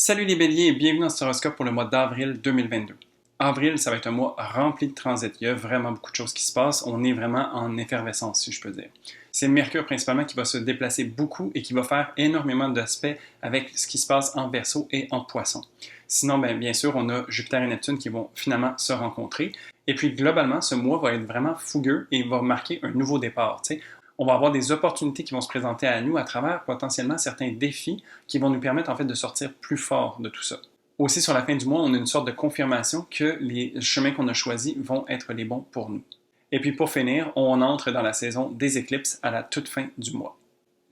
Salut les béliers et bienvenue dans cet horoscope pour le mois d'avril 2022. Avril, ça va être un mois rempli de transits. Il y a vraiment beaucoup de choses qui se passent. On est vraiment en effervescence, si je peux dire. C'est Mercure principalement qui va se déplacer beaucoup et qui va faire énormément d'aspects avec ce qui se passe en Verseau et en Poisson. Sinon, bien sûr, on a Jupiter et Neptune qui vont finalement se rencontrer. Et puis, globalement, ce mois va être vraiment fougueux et va marquer un nouveau départ. On va avoir des opportunités qui vont se présenter à nous à travers potentiellement certains défis qui vont nous permettre en fait de sortir plus fort de tout ça. Aussi, sur la fin du mois, on a une sorte de confirmation que les chemins qu'on a choisis vont être les bons pour nous. Et puis pour finir, on entre dans la saison des éclipses à la toute fin du mois.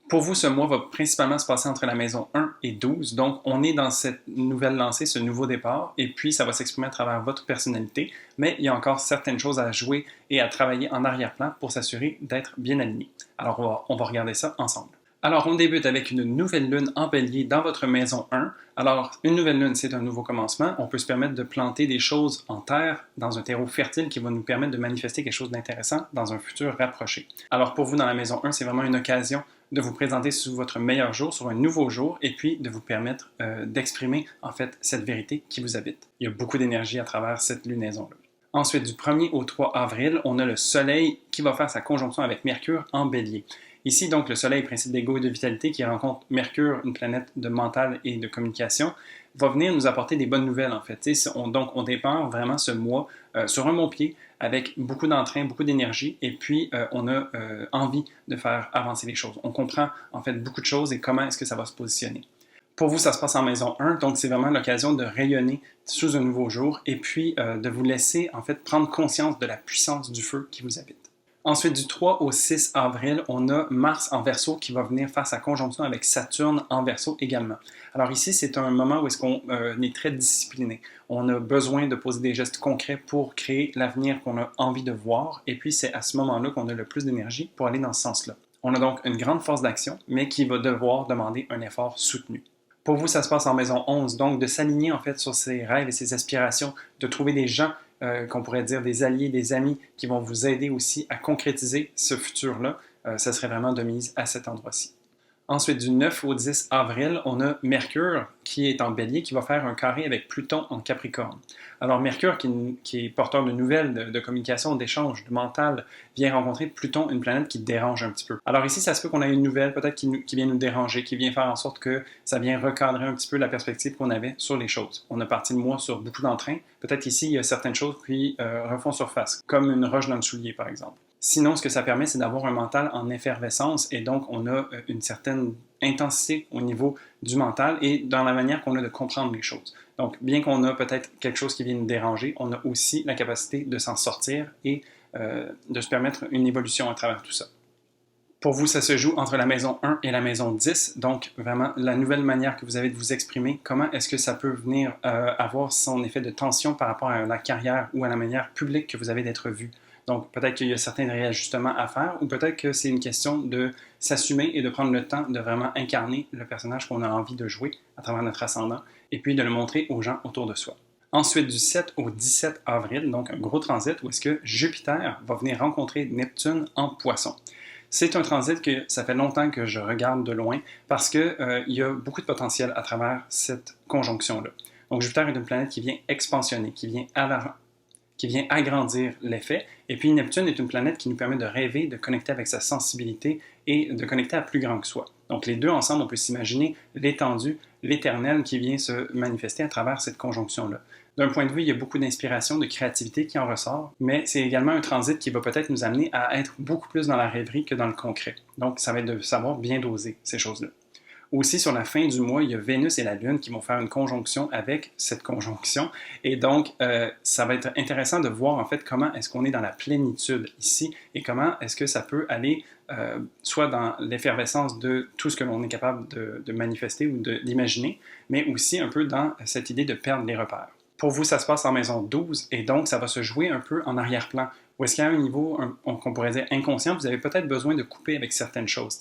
Pour vous, ce mois va principalement se passer entre la maison 1 et 12, donc on est dans cette nouvelle lancée, ce nouveau départ, et puis ça va s'exprimer à travers votre personnalité, mais il y a encore certaines choses à jouer et à travailler en arrière-plan pour s'assurer d'être bien aligné. Alors on va regarder ça ensemble. Alors on débute avec une nouvelle lune en bélier dans votre maison 1. Alors une nouvelle lune, c'est un nouveau commencement. On peut se permettre de planter des choses en terre, dans un terreau fertile qui va nous permettre de manifester quelque chose d'intéressant dans un futur rapproché. Alors pour vous dans la maison 1, c'est vraiment une occasion de vous présenter sous votre meilleur jour, sur un nouveau jour, et puis de vous permettre d'exprimer en fait cette vérité qui vous habite. Il y a beaucoup d'énergie à travers cette lunaison-là. Ensuite, du 1er au 3 avril, on a le Soleil qui va faire sa conjonction avec Mercure en Bélier. Ici, donc, le Soleil, principe d'ego et de vitalité, qui rencontre Mercure, une planète de mental et de communication, va venir nous apporter des bonnes nouvelles, en fait. Donc, on départ vraiment ce mois sur un bon pied, avec beaucoup d'entrain, beaucoup d'énergie, et puis on a envie de faire avancer les choses. On comprend, en fait, beaucoup de choses et comment est-ce que ça va se positionner. Pour vous, ça se passe en maison 1, donc c'est vraiment l'occasion de rayonner sous un nouveau jour et puis de vous laisser, en fait, prendre conscience de la puissance du feu qui vous habite. Ensuite, du 3 au 6 avril, on a Mars en Verseau qui va venir faire sa conjonction avec Saturne en Verseau également. Alors ici, c'est un moment où est-ce qu'on est très discipliné. On a besoin de poser des gestes concrets pour créer l'avenir qu'on a envie de voir. Et puis, c'est à ce moment-là qu'on a le plus d'énergie pour aller dans ce sens-là. On a donc une grande force d'action, mais qui va devoir demander un effort soutenu. Pour vous, ça se passe en maison 11, donc de s'aligner en fait sur ses rêves et ses aspirations, de trouver des gens qu'on pourrait dire des alliés, des amis qui vont vous aider aussi à concrétiser ce futur-là, ça serait vraiment de mise à cet endroit-ci. Ensuite, du 9 au 10 avril, on a Mercure qui est en Bélier, qui va faire un carré avec Pluton en Capricorne. Alors Mercure, qui est porteur de nouvelles, de communication, d'échange, de mental, vient rencontrer Pluton, une planète qui dérange un petit peu. Alors ici, ça se peut qu'on ait une nouvelle peut-être qui vient nous déranger, qui vient faire en sorte que ça vient recadrer un petit peu la perspective qu'on avait sur les choses. On a parti le mois sur beaucoup d'entrain. Peut-être ici, il y a certaines choses qui refont surface, comme une roche dans le soulier, par exemple. Sinon, ce que ça permet, c'est d'avoir un mental en effervescence et donc on a une certaine intensité au niveau du mental et dans la manière qu'on a de comprendre les choses. Donc, bien qu'on a peut-être quelque chose qui vient nous déranger, on a aussi la capacité de s'en sortir et de se permettre une évolution à travers tout ça. Pour vous, ça se joue entre la maison 1 et la maison 10, donc vraiment la nouvelle manière que vous avez de vous exprimer, comment est-ce que ça peut venir avoir son effet de tension par rapport à la carrière ou à la manière publique que vous avez d'être vu. Donc, peut-être qu'il y a certains réajustements à faire ou peut-être que c'est une question de s'assumer et de prendre le temps de vraiment incarner le personnage qu'on a envie de jouer à travers notre ascendant et puis de le montrer aux gens autour de soi. Ensuite, du 7 au 17 avril, donc un gros transit où est-ce que Jupiter va venir rencontrer Neptune en Poisson. C'est un transit que ça fait longtemps que je regarde de loin parce qu'il y a beaucoup de potentiel à travers cette conjonction-là. Donc, Jupiter est une planète qui vient expansionner, qui vient agrandir l'effet. Et puis Neptune est une planète qui nous permet de rêver, de connecter avec sa sensibilité et de connecter à plus grand que soi. Donc les deux ensemble, on peut s'imaginer l'étendue, l'éternel qui vient se manifester à travers cette conjonction-là. D'un point de vue, il y a beaucoup d'inspiration, de créativité qui en ressort, mais c'est également un transit qui va peut-être nous amener à être beaucoup plus dans la rêverie que dans le concret. Donc ça va être de savoir bien doser ces choses-là. Aussi, sur la fin du mois, il y a Vénus et la Lune qui vont faire une conjonction avec cette conjonction. Et donc, ça va être intéressant de voir en fait comment est-ce qu'on est dans la plénitude ici et comment est-ce que ça peut aller soit dans l'effervescence de tout ce que l'on est capable de manifester ou d'imaginer, mais aussi un peu dans cette idée de perdre les repères. Pour vous, ça se passe en maison 12 et donc ça va se jouer un peu en arrière-plan. Ou est-ce qu'il y a un niveau qu'on pourrait dire inconscient, vous avez peut-être besoin de couper avec certaines choses.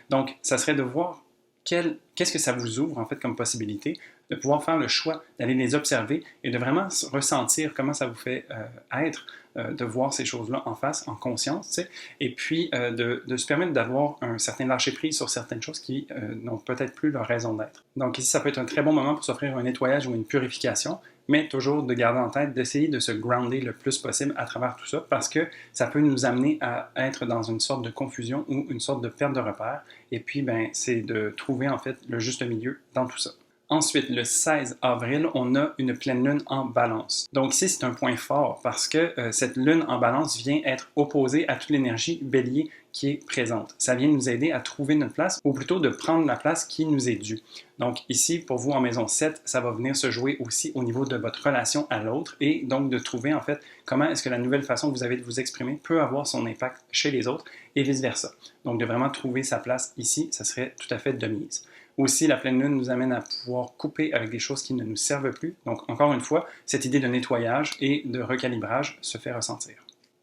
Donc, ça serait de voir qu'est-ce que ça vous ouvre en fait comme possibilité de pouvoir faire le choix d'aller les observer et de vraiment ressentir comment ça vous fait être, de voir ces choses-là en face, en conscience, tu sais, et puis de se permettre d'avoir un certain lâcher-prise sur certaines choses qui n'ont peut-être plus leur raison d'être. Donc ici, ça peut être un très bon moment pour s'offrir un nettoyage ou une purification, mais toujours de garder en tête d'essayer de se grounder le plus possible à travers tout ça, parce que ça peut nous amener à être dans une sorte de confusion ou une sorte de perte de repère, et puis ben, c'est de trouver en fait le juste milieu dans tout ça. Ensuite, le 16 avril, on a une pleine lune en balance. Donc ici, c'est un point fort parce que cette lune en balance vient être opposée à toute l'énergie bélier qui est présente. Ça vient nous aider à trouver notre place, ou plutôt de prendre la place qui nous est due. Donc ici, pour vous en maison 7, ça va venir se jouer aussi au niveau de votre relation à l'autre et donc de trouver en fait comment est-ce que la nouvelle façon que vous avez de vous exprimer peut avoir son impact chez les autres et vice-versa. Donc de vraiment trouver sa place ici, ça serait tout à fait de mise. Aussi, la pleine lune nous amène à pouvoir couper avec des choses qui ne nous servent plus. Donc, encore une fois, cette idée de nettoyage et de recalibrage se fait ressentir.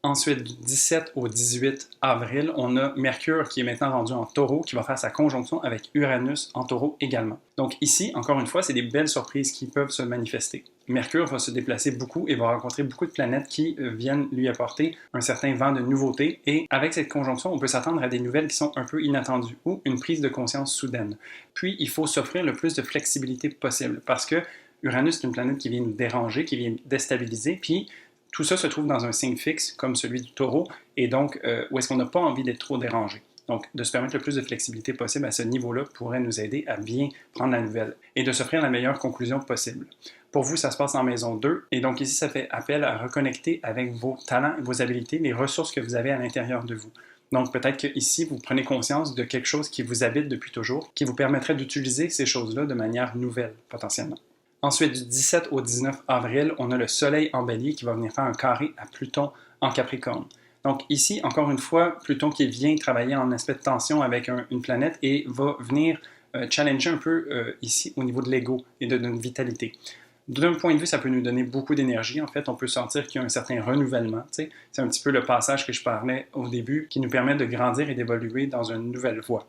Ensuite, du 17 au 18 avril, on a Mercure qui est maintenant rendu en Taureau, qui va faire sa conjonction avec Uranus en Taureau également. Donc ici, encore une fois, c'est des belles surprises qui peuvent se manifester. Mercure va se déplacer beaucoup et va rencontrer beaucoup de planètes qui viennent lui apporter un certain vent de nouveauté. Et avec cette conjonction, on peut s'attendre à des nouvelles qui sont un peu inattendues ou une prise de conscience soudaine. Puis, il faut s'offrir le plus de flexibilité possible parce que Uranus est une planète qui vient nous déranger, qui vient déstabiliser, puis tout ça se trouve dans un signe fixe comme celui du Taureau et donc où est-ce qu'on n'a pas envie d'être trop dérangé. Donc, de se permettre le plus de flexibilité possible à ce niveau-là pourrait nous aider à bien prendre la nouvelle et de s'offrir la meilleure conclusion possible. Pour vous, ça se passe en maison 2 et donc ici, ça fait appel à reconnecter avec vos talents, vos habiletés, les ressources que vous avez à l'intérieur de vous. Donc, peut-être qu'ici, vous prenez conscience de quelque chose qui vous habite depuis toujours, qui vous permettrait d'utiliser ces choses-là de manière nouvelle, potentiellement. Ensuite, du 17 au 19 avril, on a le Soleil en Bélier qui va venir faire un carré à Pluton en Capricorne. Donc ici, encore une fois, Pluton qui vient travailler en aspect de tension avec une planète et va venir challenger un peu ici au niveau de l'ego et de notre vitalité. D'un point de vue, ça peut nous donner beaucoup d'énergie. En fait, on peut sentir qu'il y a un certain renouvellement. C'est un petit peu le passage que je parlais au début qui nous permet de grandir et d'évoluer dans une nouvelle voie.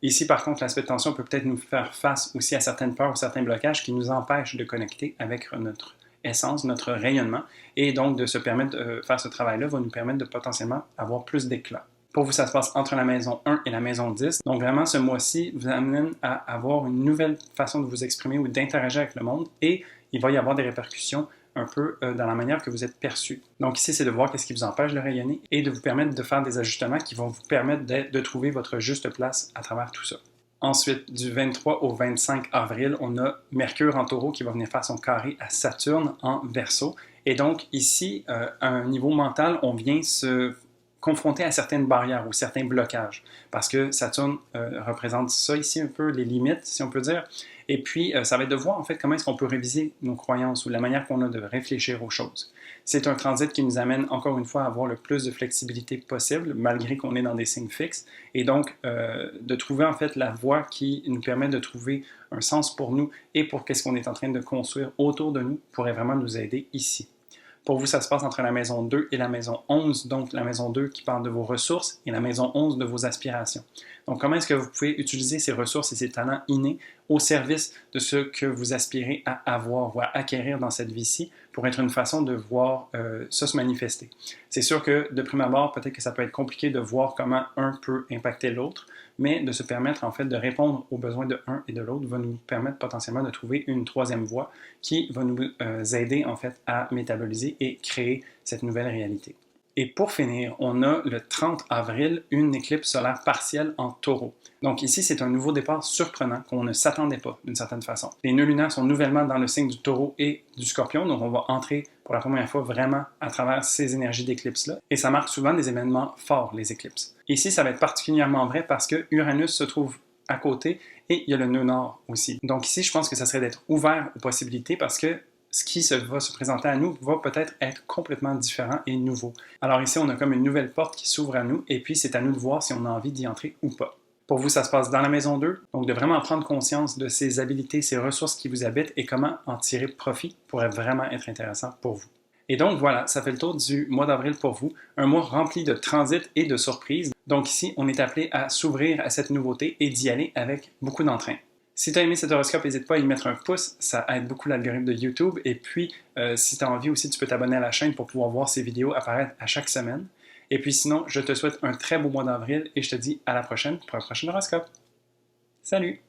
Ici, par contre, l'aspect de tension peut peut-être nous faire face aussi à certaines peurs ou certains blocages qui nous empêchent de connecter avec notre essence, notre rayonnement, et donc de se permettre de faire ce travail-là va nous permettre de potentiellement avoir plus d'éclat. Pour vous, ça se passe entre la maison 1 et la maison 10. Donc vraiment, ce mois-ci vous amène à avoir une nouvelle façon de vous exprimer ou d'interagir avec le monde, et il va y avoir des répercussions un peu dans la manière que vous êtes perçu. Donc ici, c'est de voir qu'est-ce qui vous empêche de rayonner et de vous permettre de faire des ajustements qui vont vous permettre de trouver votre juste place à travers tout ça. Ensuite, du 23 au 25 avril, on a Mercure en Taureau qui va venir faire son carré à Saturne en Verseau. Et donc ici, à un niveau mental, on vient se confronter à certaines barrières ou certains blocages. Parce que Saturne représente ça ici un peu, les limites, si on peut dire. Et puis, ça va être de voir en fait comment est-ce qu'on peut réviser nos croyances ou la manière qu'on a de réfléchir aux choses. C'est un transit qui nous amène encore une fois à avoir le plus de flexibilité possible, malgré qu'on est dans des signes fixes. Et donc, de trouver en fait la voie qui nous permet de trouver un sens pour nous et pour qu'est-ce qu'on est en train de construire autour de nous pourrait vraiment nous aider ici. Pour vous, ça se passe entre la maison 2 et la maison 11, donc la maison 2 qui parle de vos ressources et la maison 11 de vos aspirations. Donc, comment est-ce que vous pouvez utiliser ces ressources et ces talents innés au service de ce que vous aspirez à avoir ou à acquérir dans cette vie-ci pour être une façon de voir ça se manifester. C'est sûr que de prime abord, peut-être que ça peut être compliqué de voir comment un peut impacter l'autre, mais de se permettre en fait de répondre aux besoins de un et de l'autre va nous permettre potentiellement de trouver une troisième voie qui va nous aider en fait à métaboliser et créer cette nouvelle réalité. Et pour finir, on a le 30 avril une éclipse solaire partielle en Taureau. Donc ici, c'est un nouveau départ surprenant qu'on ne s'attendait pas d'une certaine façon. Les nœuds lunaires sont nouvellement dans le signe du Taureau et du Scorpion, donc on va entrer pour la première fois vraiment à travers ces énergies d'éclipse-là. Et ça marque souvent des événements forts, les éclipses. Ici, ça va être particulièrement vrai parce que Uranus se trouve à côté et il y a le nœud nord aussi. Donc ici, je pense que ça serait d'être ouvert aux possibilités parce que ce qui va se présenter à nous va peut-être être complètement différent et nouveau. Alors ici, on a comme une nouvelle porte qui s'ouvre à nous et puis c'est à nous de voir si on a envie d'y entrer ou pas. Pour vous, ça se passe dans la maison 2, donc de vraiment prendre conscience de ces habiletés, ces ressources qui vous habitent et comment en tirer profit pourrait vraiment être intéressant pour vous. Et donc voilà, ça fait le tour du mois d'avril pour vous, un mois rempli de transits et de surprises. Donc ici, on est appelé à s'ouvrir à cette nouveauté et d'y aller avec beaucoup d'entrain. Si tu as aimé cet horoscope, n'hésite pas à y mettre un pouce, ça aide beaucoup l'algorithme de YouTube. Et puis, si tu as envie aussi, tu peux t'abonner à la chaîne pour pouvoir voir ces vidéos apparaître à chaque semaine. Et puis sinon, je te souhaite un très beau mois d'avril et je te dis à la prochaine pour un prochain horoscope. Salut!